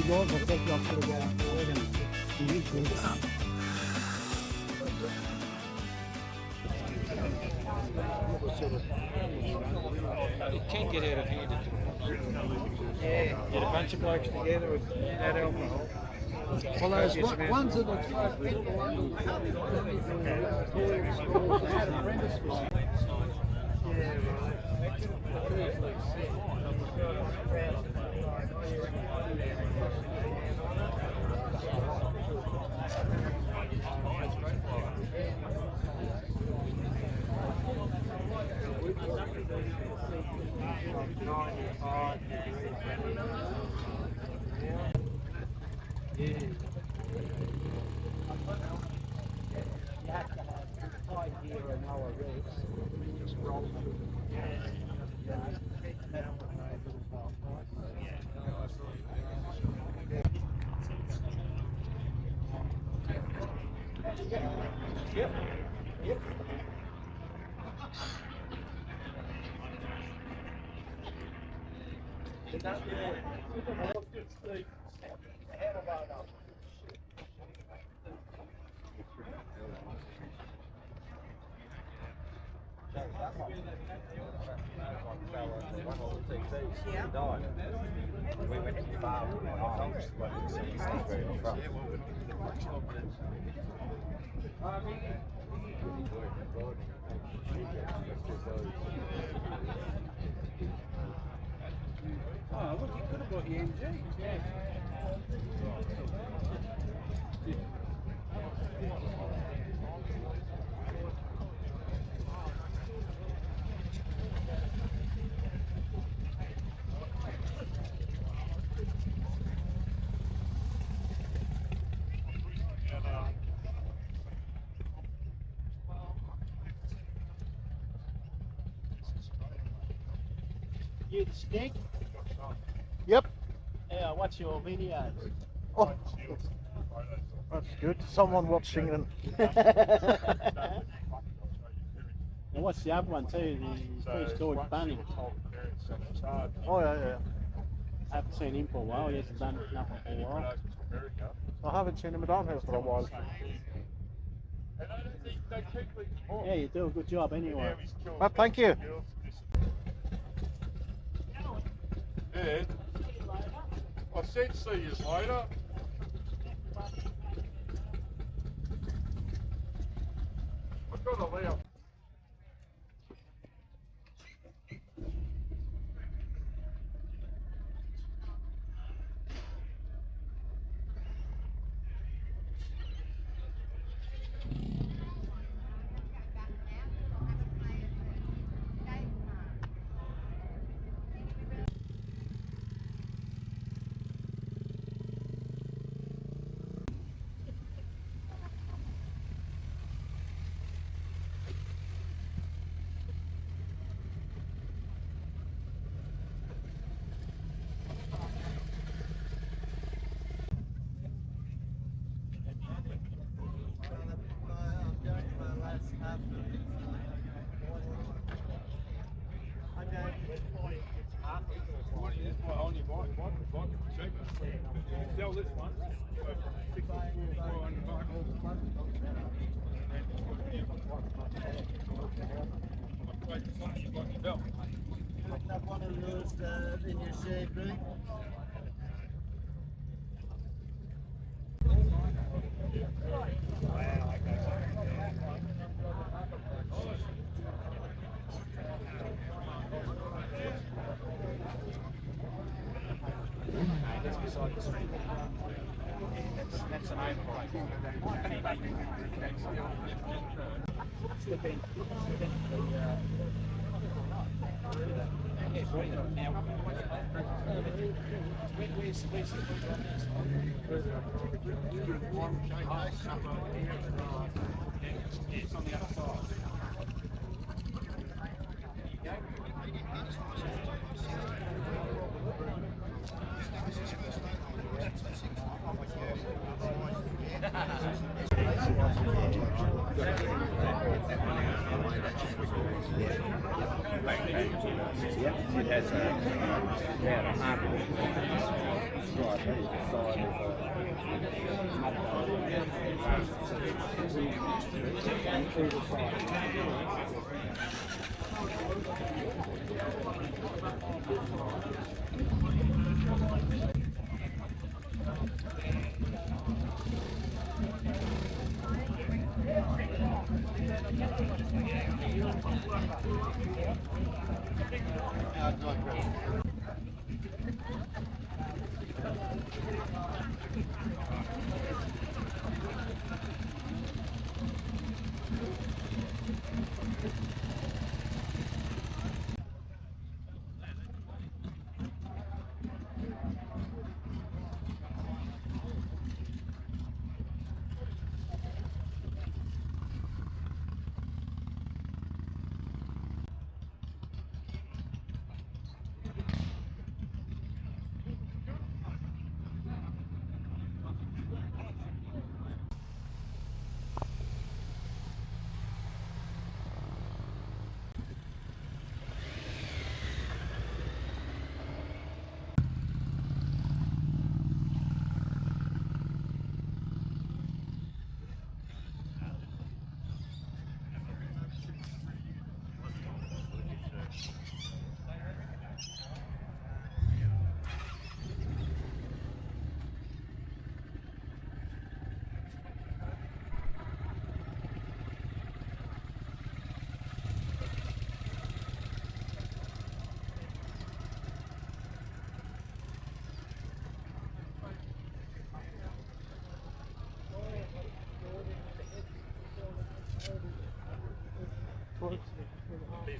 goals, I'll take you up to the board and It can get out of hand. Yeah, get a bunch of blokes together with that alcohol. well, there's ones that are like people, ones that had apprentice school. You have to have 5 year and lower rates. Just roll them. Yep. Yep. Yeah. We went to the farm with my dogs, but it's very front. Oh, look, you could have got your MG. You the stick? Yep. Yeah, what's your videos? Oh, that's good. Someone watching them. And what's the other one too? The prehistoric bunny. Oh yeah. I haven't seen him for a while. He hasn't done nothing for a while. I haven't seen him down here for a while. Yeah, you do a good job anyway. Well, thank you. Ed, I said see you later. I've got to allow. Sell this one. Have one of those in your shade room. That's beside the street. That's an overblock. Slip in. Now, where's the it's on the other side. Yep, it has about 100 right there, the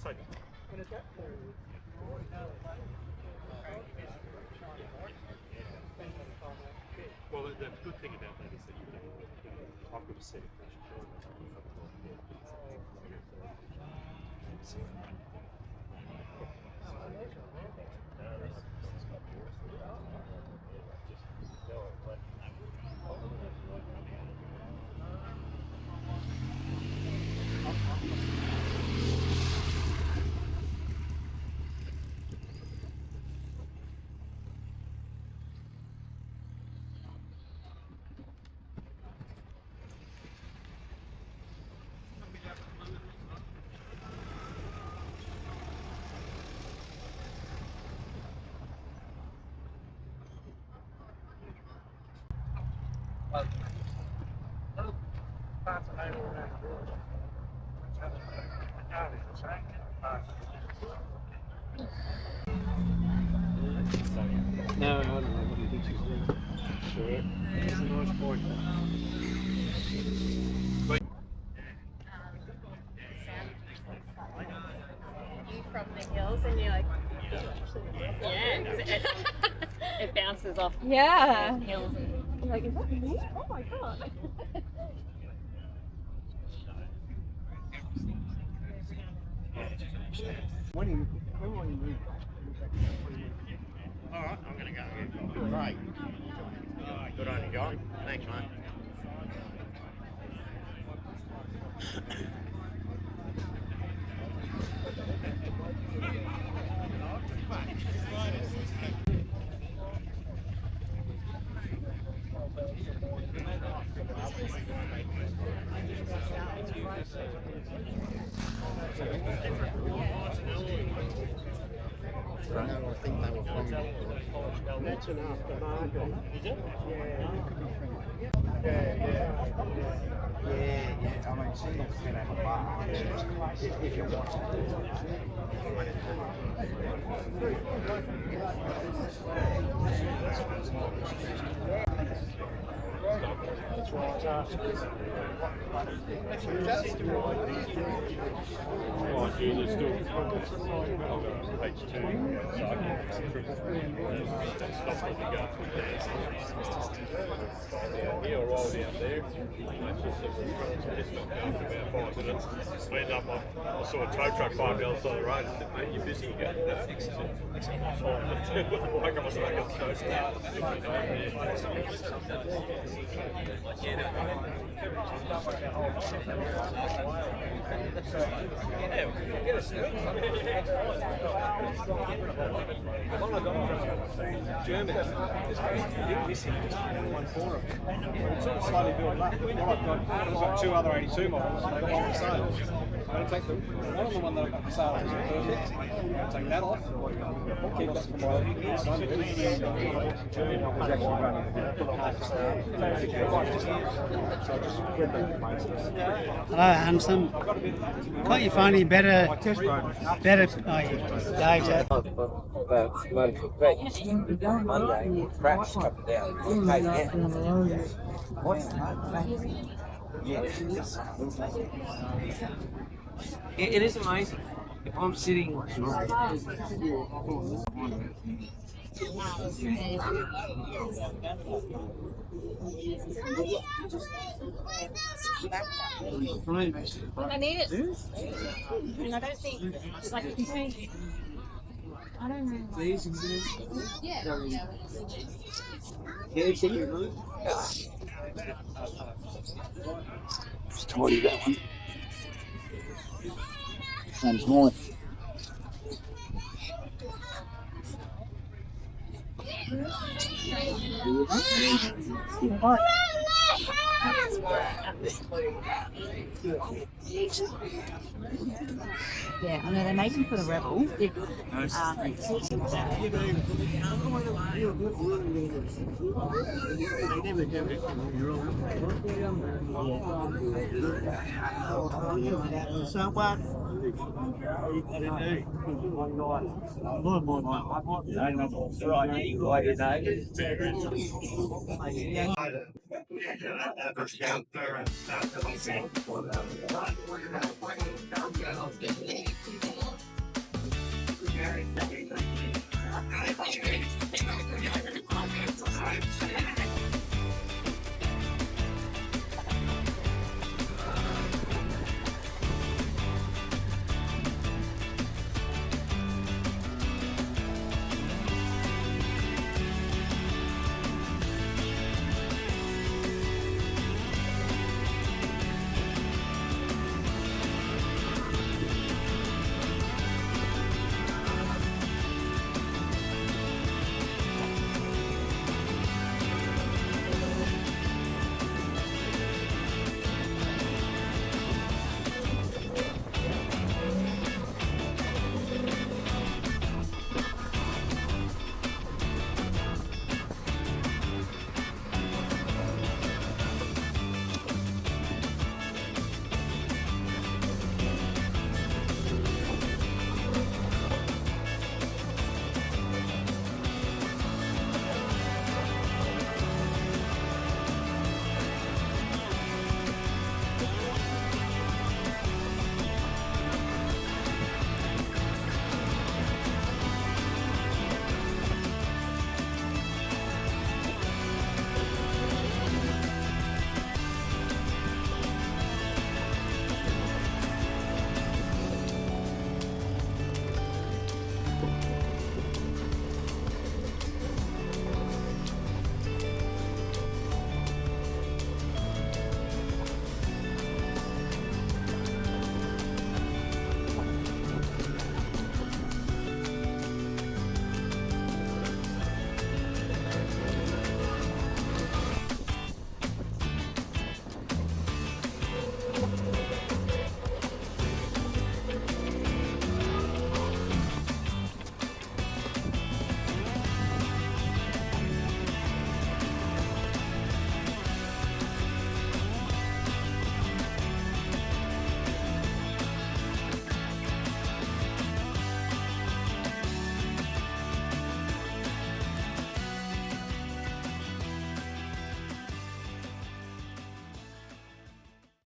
side Well, the good thing about that is that I've got a set of pressure. No, I don't know what he thinks he's doing. Sure. He's a nice boy. You from the hills and you're like, yeah, 'cause it bounces off Yeah. hills. And You're like, is that me? Oh my god. When will you move? All right, I'm going to go. Great. Good on you, John. Thanks, mate. I think they were from That's an aftermarket. Is it? Yeah. I mean, singles can have a bar if you want That's why I was asking. Oh, dude, they're still. managed to cycle some trips and stop when we go. Here or while down there, just not going for about 5 minutes. I end up, I saw a tow truck parked the other side of the road and said, mate, you're busy. You go, no, thanks. Like I was like, it's so start. German, there's missing one corner. It's sort of slowly building up. What I've got 2 other 82 models. They've got one on sale. I'm going to take the one of the one that I've got for sale is perfect. I'm going to take that off. Keep that for Hello, handsome. Got your phone in better. Oh, Dave's that. Monday, cracks coming down. It is amazing. If I'm sitting. I need it. And I don't think, like, I don't know. It's tidy, that one. Sounds nice. Yeah, I know they're making for the rebels. Right.